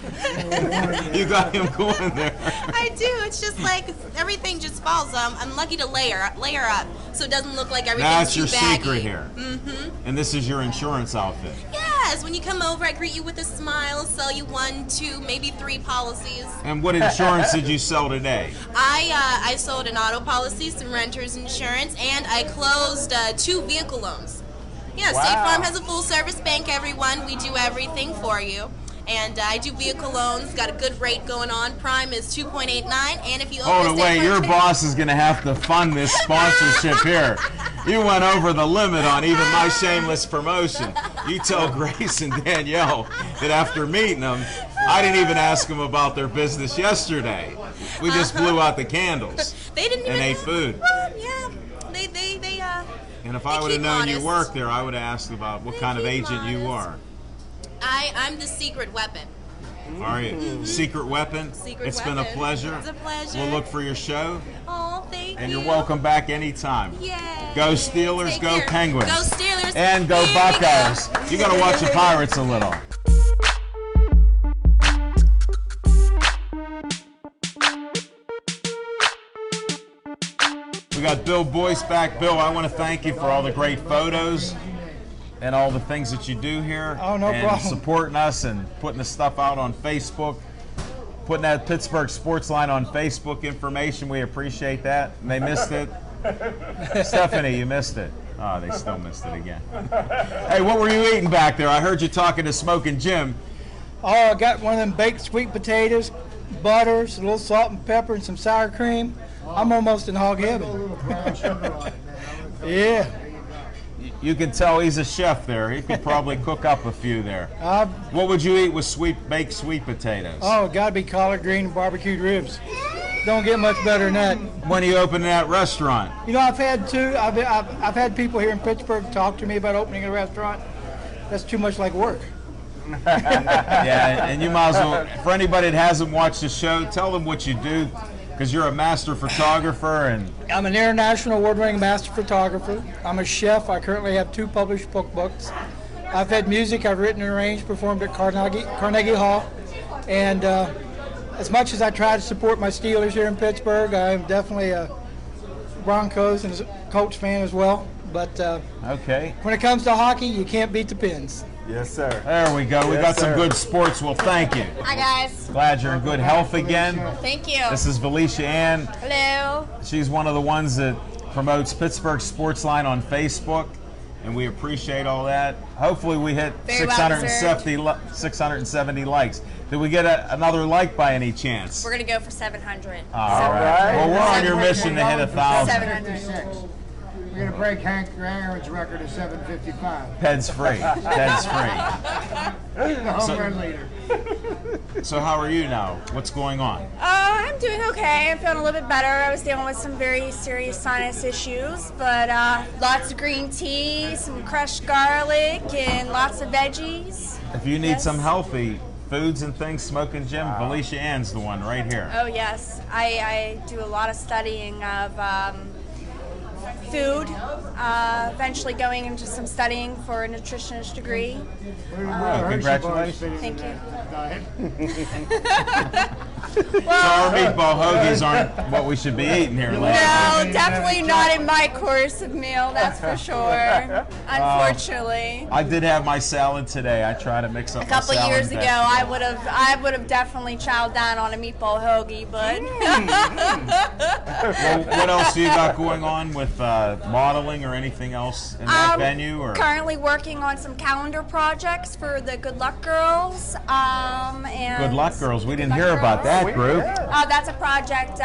You got him going there. I do. It's just like everything just falls. I'm lucky to layer up so it doesn't look like everything's That's too your baggy. secret here. Mm-hmm. And this is your insurance outfit. Yes, Yes, when you come over, I greet you with a smile, sell you 1, 2, maybe 3 policies. And what insurance did you sell today? I sold an auto policy, some renter's insurance, and I closed 2 vehicle loans. Yeah, Wow. State Farm has a full service bank, everyone. We do everything for you. And I do vehicle loans, got a good rate going on. Prime is 2.89, and if you Hold open it, wait, your boss is going to have to fund this sponsorship here. You went over the limit on even my shameless promotion. You tell Grace and Danielle that after meeting them, I didn't even ask them about their business yesterday. We just blew out the candles. They didn't and even ate food. Well, yeah, And if I would have known you worked there, I would have asked about what kind of agent you are. I'm the secret weapon. Are you? Secret weapon? It's been a pleasure. It's a pleasure. We'll look for your show. Oh, thank you. And you're welcome back anytime. Yay. Go Steelers, Take go care. Penguins. Go Steelers. And go Here we Buckeyes. go. You got to watch the Pirates a little. We got Bill Boyce back. Bill, I want to thank you for all the great photos and all the things that you do here. Oh, no and problem. supporting us and putting the stuff out on Facebook. Putting that Pittsburgh Sportsline on Facebook information. We appreciate that. And they missed it. Stephanie, you missed it. Oh, they still missed it again. Hey, what were you eating back there? I heard you talking to Smoking Jim. Oh, I got one of them baked sweet potatoes, butters, a little salt and pepper, and some sour cream. I'm almost in hog heaven. Yeah. You can tell he's a chef there. He could probably cook up a few there. What would you eat with baked sweet potatoes? Oh, got to be collard green and barbecued ribs. Don't get much better than that. When you open that restaurant? You know, I've had two. I've had people here in Pittsburgh talk to me about opening a restaurant. That's too much like work. Yeah, and you might as well, for anybody that hasn't watched the show, tell them what you do, because you're a master photographer. And I'm an international award-winning master photographer. I'm a chef. I currently have 2 published cookbooks. I've had music. I've written and arranged, performed at Carnegie Hall. And as much as I try to support my Steelers here in Pittsburgh, I'm definitely a Broncos and a Colts fan as well. But okay. When it comes to hockey, you can't beat the Pins. Yes, sir. There we go. We got some good sports. Well, thank you. Hi, guys. Glad you're in good health again. Thank you. This is Felicia Ann. Hello. She's one of the ones that promotes Pittsburgh Sportsline on Facebook, and we appreciate all that. Hopefully we hit Very 670 likes. Did we get another like by any chance? We're going to go for 700. All right. Well, we're on your mission to hit 1,000. 700. We're going to break Hank Aaron's record of 755. Ped's free. Ped's free. The home run leader. So how are you now? What's going on? I'm doing okay. I'm feeling a little bit better. I was dealing with some very serious sinus issues, but lots of green tea, some crushed garlic, and lots of veggies. If you need some healthy foods and things, Smoking Jim, Felicia Ann's the one right here. Oh, yes. I do a lot of studying of food, eventually going into some studying for a nutritionist degree. Congratulations. Thank you. So our meatball hoagies aren't what we should be eating here. No, definitely not in my course of meal, that's for sure. Unfortunately. I did have my salad today. I try to mix up A couple my salad years and ago, I would have definitely chowed down on a meatball hoagie, but. Well, what else do you got going on with modeling or anything else in that venue? Or currently working on some calendar projects for the Good Luck Girls. And Good Luck Girls. We didn't hear about that group. That's a project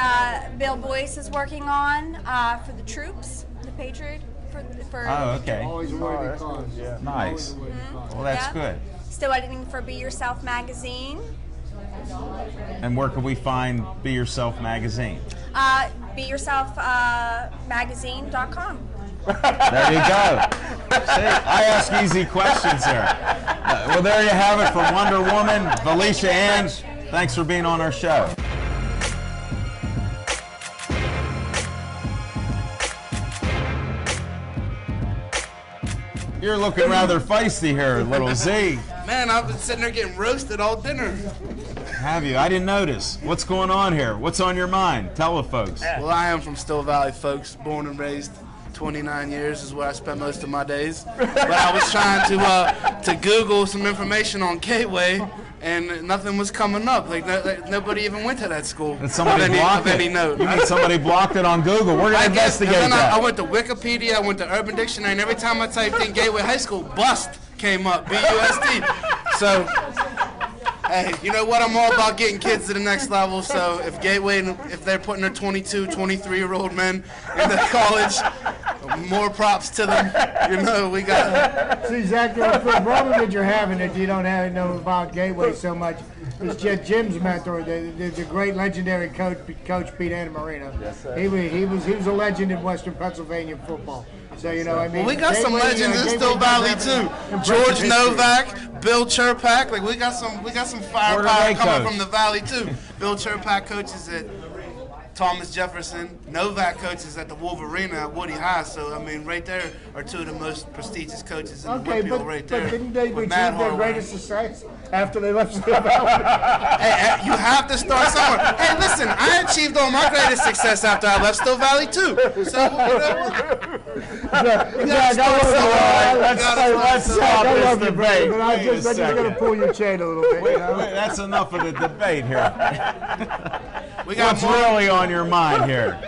Bill Boyce is working on for the troops, the Patriot. Oh, okay. Always a worthy cause. Nice. Well, that's good. Still editing for Be Yourself magazine. And where can we find Be Yourself magazine? BeYourselfMagazine.com. There you go. See, I ask easy questions here. Well, there you have it from Wonder Woman, Felicia Ann. Thanks for being on our show. You're looking rather feisty here, little Z. Man, I've been sitting there getting roasted all dinner. Have you? I didn't notice. What's going on here? What's on your mind? Tell the folks. Well, I am from Still Valley, folks, born and raised. 29 years is where I spent most of my days. But I was trying to Google some information on Gateway, and nothing was coming up. Like nobody even went to that school. And somebody blocked it. Any note. You mean somebody blocked it on Google? We're going to investigate that. I went to Wikipedia, I went to Urban Dictionary, and every time I typed in Gateway High School, bust came up, B-U-S-T. So, hey, you know what? I'm all about getting kids to the next level. So if Gateway, if they're putting their 22, 23-year-old men into college, more props to them. You know, we got. See, Zach, the problem that you're having that you don't know about Gateway so much is Jim's mentor, the great legendary coach Pete Annamarino. Yes, sir. He was a legend in Western Pennsylvania football. So, you know, I mean, well, we got some legends in Still Valley too. George Novak, Bill Churpak. Like we got some firepower coming from the Valley too. Bill Churpak coaches at Thomas Jefferson. Novak coaches at the Wolverine at Woody High. So I mean, right there are two of the most prestigious coaches in the Whitfield right there. But didn't they achieve their greatest success after they left Still Valley? Hey, you have to start somewhere. Hey, listen, I achieved all my greatest success after I left Still Valley too. So you know Let's stop this debate. But I'm just going to pull your chain a little bit. Wait, that's enough of the debate here. What's really on your mind here?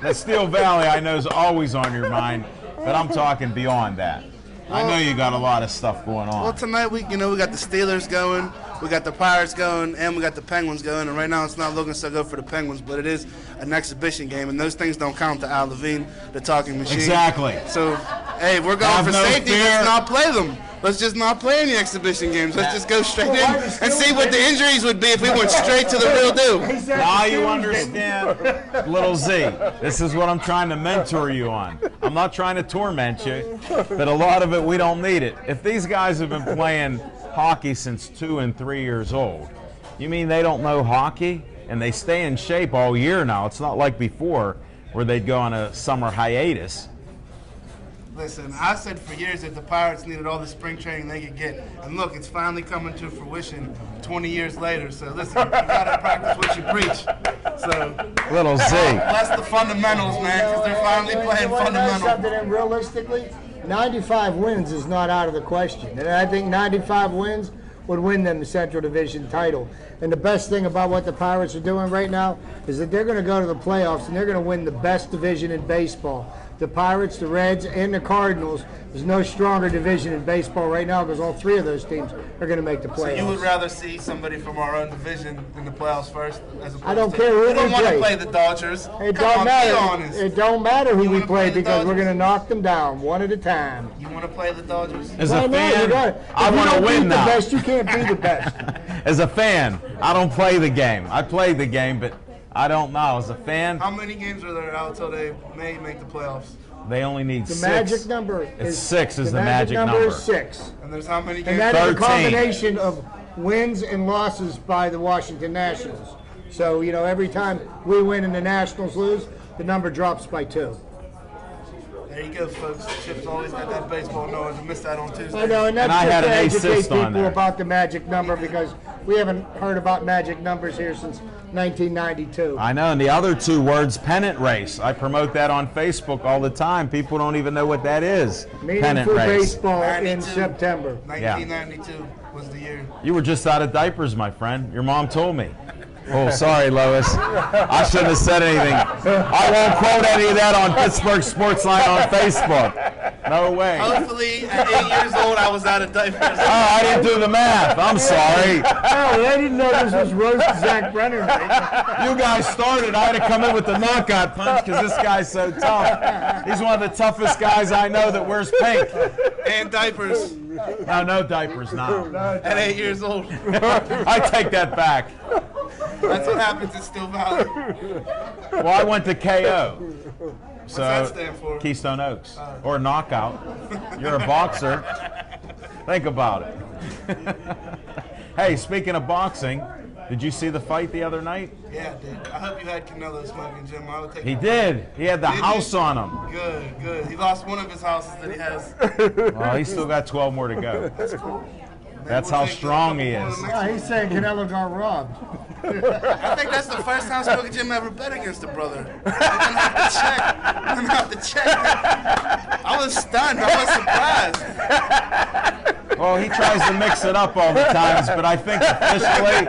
The Steel Valley, I know, is always on your mind, but I'm talking beyond that. I know you got a lot of stuff going on. Well, tonight we got the Steelers going, we got the Pirates going, and we got the Penguins going. And right now it's not looking so good for the Penguins, but it is an exhibition game, and those things don't count to Al Levine, the talking machine. Exactly. So, hey, we're going for safety. Let's not play them. Let's just not play any exhibition games. Let's just go straight in and see what the injuries would be if we went straight to the real deal. Now you understand, little Z. This is what I'm trying to mentor you on. I'm not trying to torment you, but a lot of it, we don't need it. If these guys have been playing hockey since 2 and 3 years old, you mean they don't know hockey? And they stay in shape all year now. It's not like before where they'd go on a summer hiatus. Listen, I said for years that the Pirates needed all the spring training they could get. And look, it's finally coming to fruition 20 years later. So listen, you gotta practice what you preach. So little Z. That's the fundamentals, man, because they're finally playing fundamentals. Something, and realistically, 95 wins is not out of the question. And I think 95 wins would win them the Central Division title. And the best thing about what the Pirates are doing right now is that they're going to go to the playoffs and they're going to win the best division in baseball. The Pirates, the Reds, and the Cardinals. There's no stronger division in baseball right now because all three of those teams are going to make the playoffs. So you would rather see somebody from our own division in the playoffs first, as opposed I don't care who we don't they want play. to play the Dodgers. It Come don't on, matter. be honest. It don't matter who we play because we're Dodgers? going to knock them down one at a time. You want to play the Dodgers? As a fan, I want to win now. The best, you can't be the best. As a fan, I don't play the game. I play the game, but I don't know. As a fan, How many games are there out until they may make the playoffs? they only need The 6. magic number It's 6 is the magic number. is 6. And there's how many games? And that is a 13. combination of wins and losses by the Washington Nationals. So, you know, every time we win and the Nationals lose, the number drops by 2. There you go, folks. Chip's always got that baseball knowledge. I missed that on Tuesday. I know, and that's And I just had to an educate assist on people there. about the magic number because we haven't heard about magic numbers here since 1992. I know, and the other 2 words, pennant race. I promote that on Facebook all the time. People don't even know what that is. Pennant Meaningful race. baseball in 92. September. 1992 was the year. You were just out of diapers, my friend. Your mom told me. Oh, sorry, Lois. I shouldn't have said anything. I won't quote any of that on Pittsburgh Sportsline on Facebook. No way. Hopefully, at 8 years old, I was out of diapers. Oh, I didn't do the math. I'm sorry. Oh, they didn't know this was roast Zach Brenner night. You guys started. I had to come in with the knockout punch because this guy's so tough. He's one of the toughest guys I know that wears pink. And diapers. No diapers now. At 8 years old. I take that back. That's what happens in Still Valley. Well, I went to KO. So that stand for? Keystone Oaks. Or knockout. You're a boxer. Think about it. Hey, speaking of boxing, did you see the fight the other night? Yeah, I did. I hope you had Canelo smoking, Jim. I would take He it. did. He had the Did house he? on him. Good. He lost one of his houses that he has. Well, he's still got 12 more to go. That's how strong he is. He's saying Canelo got robbed. I think that's the first time Smoking Jim ever bet against a brother. I'm gonna have to check. I was stunned. I was surprised. Well, he tries to mix it up all the times, but I think officially,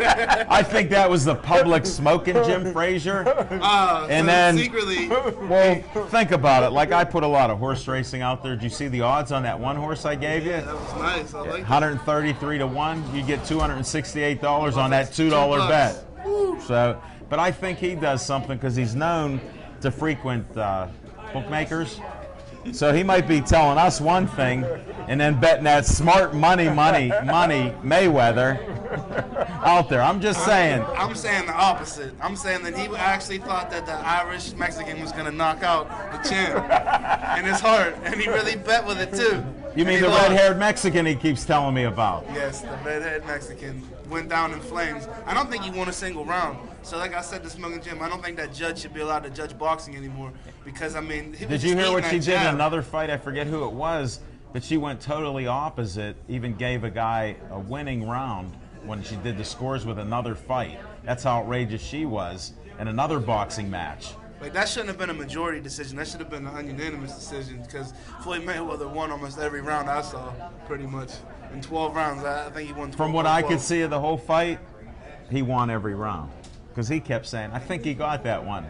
I think that was the public Smoking Jim Frazier. And so then, secretly, well, think about it. Like I put a lot of horse racing out there. Did you see the odds on that one horse I gave you? that was nice. I like 133 to 1. You get $268 on that $2 bet. So, but I think he does something because he's known to frequent bookmakers. So he might be telling us one thing and then betting that smart money Mayweather out there. I'm just saying. I'm saying the opposite. I'm saying that he actually thought that the Irish Mexican was going to knock out the champ in his heart, and he really bet with it too. You mean the red-haired Mexican he keeps telling me about? Yes, the red-haired Mexican went down in flames. I don't think he won a single round. So like I said to Smoking Jim, I don't think that judge should be allowed to judge boxing anymore because, I mean, he was Did you hear what she did in jab. another fight? I forget who it was, but she went totally opposite, even gave a guy a winning round when she did the scores with another fight. That's how outrageous she was in another boxing match. Like, that shouldn't have been a majority decision. That should have been an unanimous decision because Floyd Mayweather won almost every round I saw, pretty much. In 12 rounds, I think he won 12. From what I could see of the whole fight, he won every round. Because he kept saying, I think he got that one.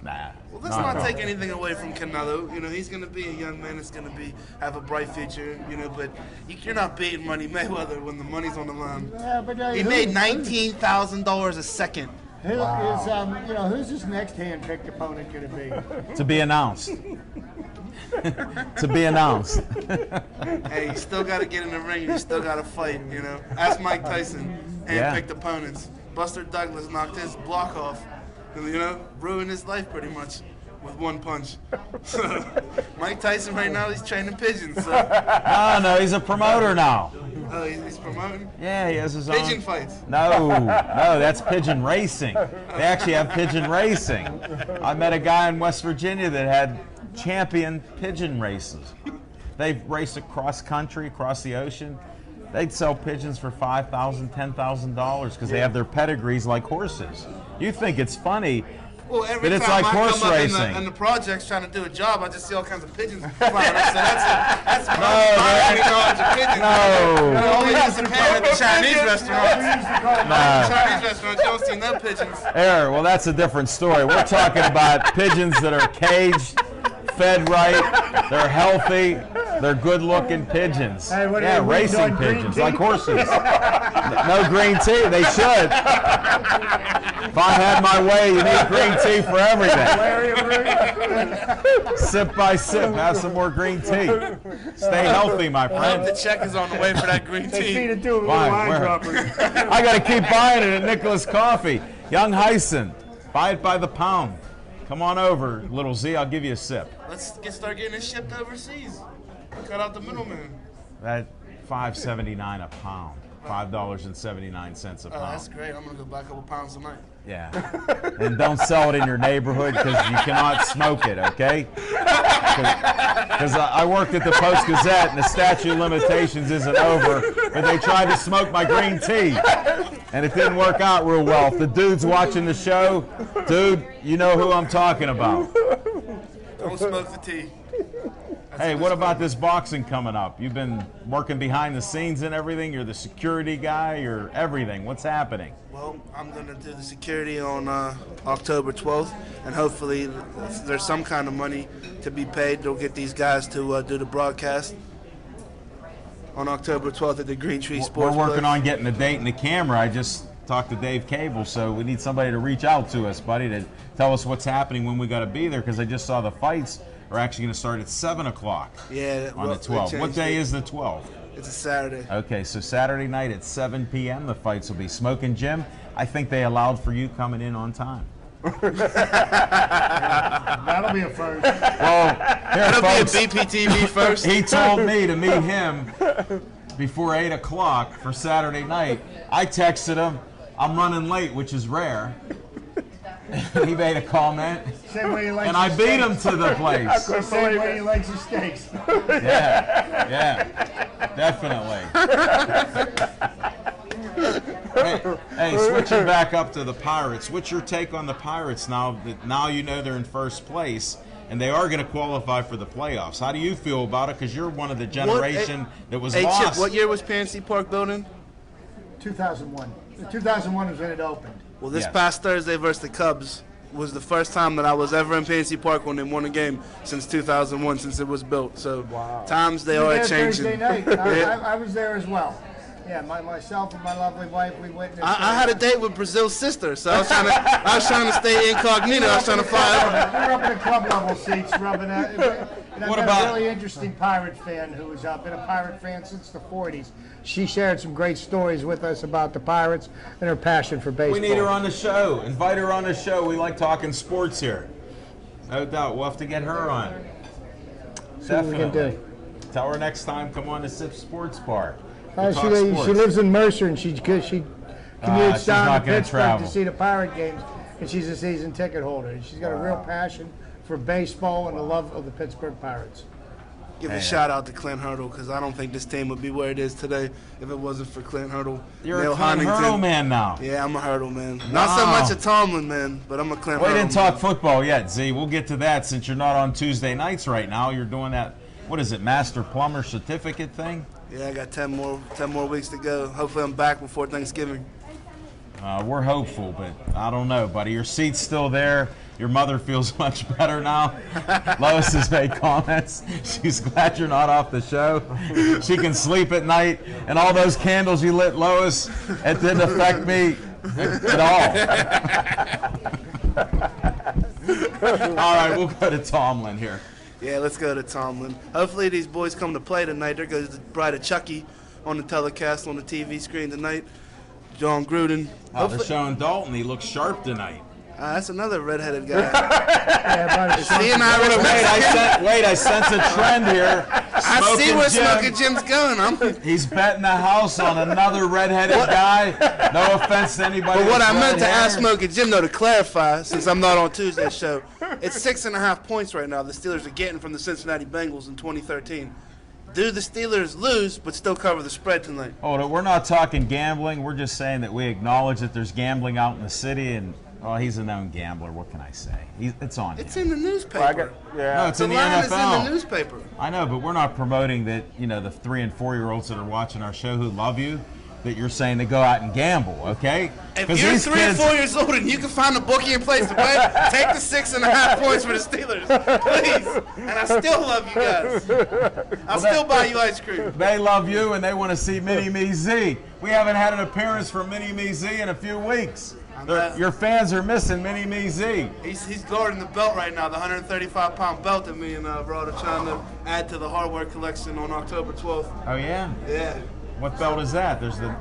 Nah. Well, let's not take anything away from Canelo. You know, he's going to be a young man that's going to have a bright future, you know, but you're not beating Money Mayweather when the money's on the line. Yeah, but he made $19,000 a second. Who's his next hand-picked opponent going to be? To be announced. To be announced. Hey, you still got to get in the ring. You still got to fight, you know. Ask Mike Tyson, hand-picked opponents. Buster Douglas knocked his block off, and, you know, ruined his life pretty much with one punch. Mike Tyson right now, he's training pigeons. So. No, he's a promoter now. Oh, he's promoting? Yeah, he has his own. Pigeon fights? No, that's pigeon racing. They actually have pigeon racing. I met a guy in West Virginia that had champion pigeon races. They race across country, across the ocean. They'd sell pigeons for $5,000, $10,000 because they have their pedigrees like horses. You think it's funny, well, every but it's time like I horse come up racing. in the projects trying to do a job, I just see all kinds of pigeons flying up. So that's my knowledge of pigeons. No. You only use the pan at the Chinese restaurants. Chinese restaurants, you don't see no pigeons. There, well, that's a different story. We're talking about pigeons that are caged, fed right, they're healthy, they're good-looking pigeons. Hey, racing pigeons, like horses. No green tea, they should. If I had my way, you need green tea for everything. Sip by sip, have some more green tea. Stay healthy, my I friend. hope the check is on the way for that green tea. Feed it to him with Fine, wine where? droppers. I got to keep buying it at Nicholas Coffee. Young Heisen, buy it by the pound. Come on over, little Z, I'll give you a sip. Let's start getting it shipped overseas. Cut out the middleman. That $5.79 a pound. $5.79 a pound. Oh, that's great. I'm going to go buy a couple pounds tonight. Yeah. And don't sell it in your neighborhood because you cannot smoke it, okay? Because I worked at the Post-Gazette and the statute of limitations isn't over, but they tried to smoke my green tea. And it didn't work out real well. If the dude's watching the show, dude, you know who I'm talking about. Don't smoke the tea. Hey, what about this boxing coming up? You've been working behind the scenes and everything. You're the security guy. You're everything. What's happening? Well, I'm going to do the security on October 12th, and hopefully there's some kind of money to be paid. They'll get these guys to do the broadcast on October 12th at the Green Tree Sports. We're working on getting the date and the camera. I just talked to Dave Cable, so we need somebody to reach out to us, buddy, to tell us what's happening when we got to be there, because I just saw the fights are actually going to start at 7 o'clock on the 12th. What day is the 12th? It's a Saturday. Okay, so Saturday night at 7 p.m. the fights will be. Smoking Jim, I think they allowed for you coming in on time. That'll be a first. Well, here, That'll folks, be a BPTV first. He told me to meet him before 8 o'clock for Saturday night. I texted him, I'm running late, which is rare. He made a comment, and I beat him to the place. The same way he likes his steaks. Yeah, definitely. Hey, switch switching back up to the Pirates, what's your take on the Pirates now that you know they're in first place and they are going to qualify for the playoffs? How do you feel about it? Because you're one of the generation that was lost. Chip, what year was PNC Park building? 2001. 2001 is when it opened. Well, this past Thursday versus the Cubs was the first time that I was ever in PNC Park when they won a game since 2001, since it was built. So times they are changing. Thursday night. I was there as well. Yeah, myself and my lovely wife, we witnessed. I had a date with Brazil's sister, so I was trying to stay incognito. I was trying to fly over. We were up in the club level seats, rubbing it. And What I met about- a really interesting Pirate fan who's been a Pirate fan since the 40s. She shared some great stories with us about the Pirates and her passion for baseball. We need her on the show. Invite her on the show. We like talking sports here. No doubt. We'll have to get her on. See what we can do. Tell her next time, come on to Sip Sports Bar. She lives in Mercer, and she commutes she's down to not gonna Pittsburgh travel. to see the Pirate games, and she's a season ticket holder. And she's got a real passion for baseball and a love of the Pittsburgh Pirates. Give a shout out to Clint Hurdle, because I don't think this team would be where it is today if it wasn't for Clint Hurdle. You're Neil a Clint Huntington. Hurdle man now. Yeah, I'm a Hurdle man. Not so much a Tomlin man, but I'm a Clint We Hurdle didn't talk football yet, Z. We'll get to that since you're not on Tuesday nights right now. You're doing that, what is it, Master Plumber Certificate thing? Yeah, I got 10 more weeks to go. Hopefully I'm back before Thanksgiving. We're hopeful, but I don't know, buddy. Your seat's still there. Your mother feels much better now. Lois has made comments. She's glad you're not off the show. She can sleep at night. And all those candles you lit, Lois, it didn't affect me at all. All right, we'll go to Tomlin here. Yeah, let's go to Tomlin. Hopefully these boys come to play tonight. There goes the bride of Chucky on the telecast on the TV screen tonight. John Gruden. Oh, they're showing Dalton. He looks sharp tonight. That's another redheaded guy. I sense a trend here. I see where Smoking Jim's going. He's betting the house on another redheaded guy. No offense to anybody. But what I with meant to red ask hair. Smoking Jim, though, to clarify, since I'm not on Tuesday's show, it's 6.5 points right now the Steelers are getting from the Cincinnati Bengals in 2013. Do the Steelers lose but still cover the spread tonight? Oh, we're not talking gambling. We're just saying that we acknowledge that there's gambling out in the city, and well, he's a known gambler. What can I say? It's on him. It's in the newspaper. No, it's in the line NFL. is in the newspaper. I know, but we're not promoting that. You know, the 3- and 4-year-olds that are watching our show who love you, that you're saying to go out and gamble. Okay? If you're 3 and 4 years old and you can find a bookie and place to bet, take the 6.5 points for the Steelers, please. And I still love you guys. I'll still buy you ice cream. They love you, and they want to see Mini Me Z. We haven't had an appearance from Mini Me Z in a few weeks. Your fans are missing Mini Me Z. He's guarding the belt right now, the 135-pound belt that me and Rod are trying to add to the hardware collection on October 12th. Oh, yeah? Yeah. What belt is that? There's the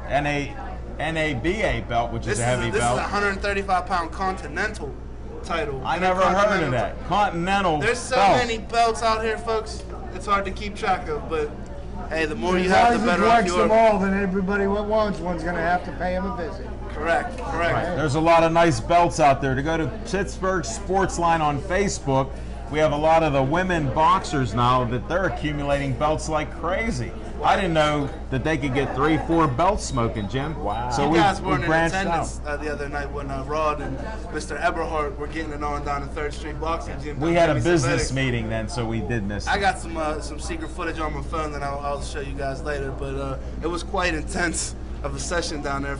NABA belt, which is a heavy belt. This is a 135-pound Continental title. I never heard of that. Continental There's so belt. many belts out here, folks. It's hard to keep track of, but hey, the more you have, the better off As you long as he collects them are. all, then everybody what wants one's going to have to pay him a visit. Correct. There's a lot of nice belts out there. To go to Pittsburgh Sportsline on Facebook, we have a lot of the women boxers now that they're accumulating belts like crazy. I didn't know that they could get 3-4 belts smoking, Jim. Wow. So you guys weren't in branched attendance out. the other night when Rod and Mr. Eberhardt were getting it on down at 3rd Street Boxing Gym. We had a business meeting then, so we did miss it. I got some secret footage on my phone that I'll show you guys later, but it was quite intense of a session down there.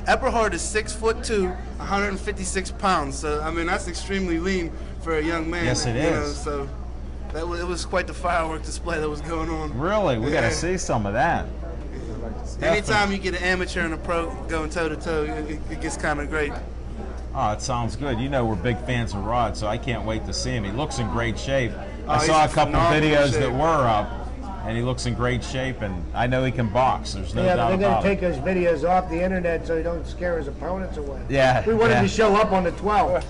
Eberhardt is 6'2", 156 pounds. So I mean that's extremely lean for a young man. Yes, it is. So it was quite the firework display that was going on. Really, we got to see some of that. Anytime you get an amateur and a pro going toe to toe, it gets kind of great. Oh, it sounds good. You know we're big fans of Rod, so I can't wait to see him. He looks in great shape. I he's saw a in couple phenomenal videos shape. that were up, and he looks in great shape, and I know he can box. There's no Yeah, but doubt they're going about to it. take those videos off the internet so he don't scare his opponents away. Yeah, We wanted yeah. to show up on the 12th.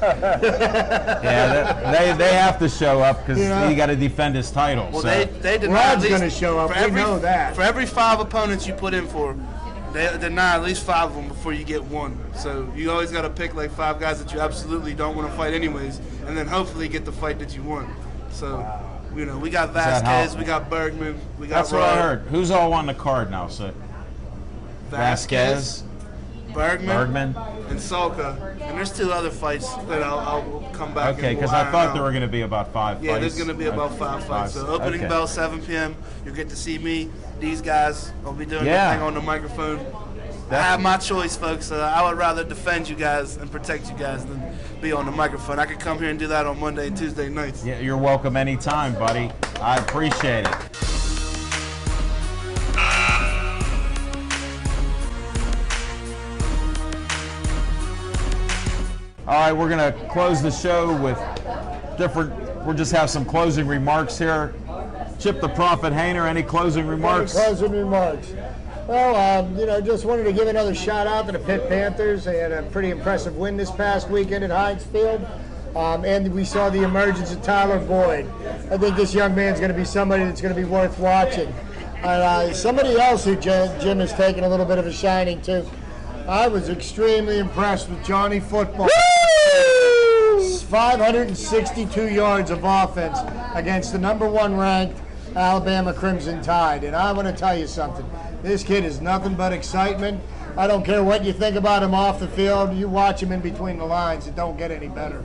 Yeah, they have to show up because You know? he got to defend his title. Well, so. they deny Rod's at least gonna show up. for We know that. For every 5 opponents you put in for, they deny at least 5 of them before you get one. So you always got to pick like 5 guys that you absolutely don't want to fight anyways, and then hopefully get the fight that you want. So, you know, we got that Vasquez, how- we got Bergman, we got That's what I Rod. heard. Who's all on the card now? So Vasquez. Bergman, and Salka. And there's 2 other fights that I'll come back. Okay, because I thought there were going to be about 5 fights. Yeah, there's going to be about 5 fights. So opening bell 7 p.m. You'll get to see me. These guys will be doing their thing on the microphone. I have my choice, folks. I would rather defend you guys and protect you guys than be on the microphone. I could come here and do that on Monday and Tuesday nights. Yeah, you're welcome anytime, buddy. I appreciate it. All right, we're going to close the show with we'll just have some closing remarks here. Chip the Prophet Hayner, any closing remarks? Any closing remarks? Well, just wanted to give another shout out to the Pitt Panthers. They had a pretty impressive win this past weekend at Heinz Field. And we saw the emergence of Tyler Boyd. I think this young man's going to be somebody that's going to be worth watching. Somebody else who Jim has taken a little bit of a shining to. I was extremely impressed with Johnny Football. 562 yards of offense against the #1 ranked Alabama Crimson Tide. And I want to tell you something. This kid is nothing but excitement. I don't care what you think about him off the field. You watch him in between the lines. It don't get any better.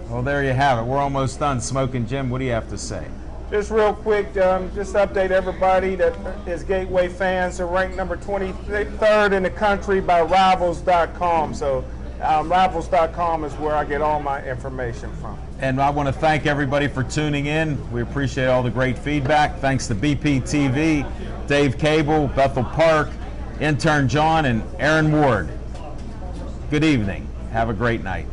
Well, there you have it. We're almost done. Smoking Jim, what do you have to say? Just real quick, just update everybody that is Gateway fans are ranked number 23rd in the country by Rivals.com. So Rivals.com is where I get all my information from. And I want to thank everybody for tuning in. We appreciate all the great feedback. Thanks to BPTV, Dave Cable, Bethel Park, intern John, and Aaron Ward. Good evening. Have a great night.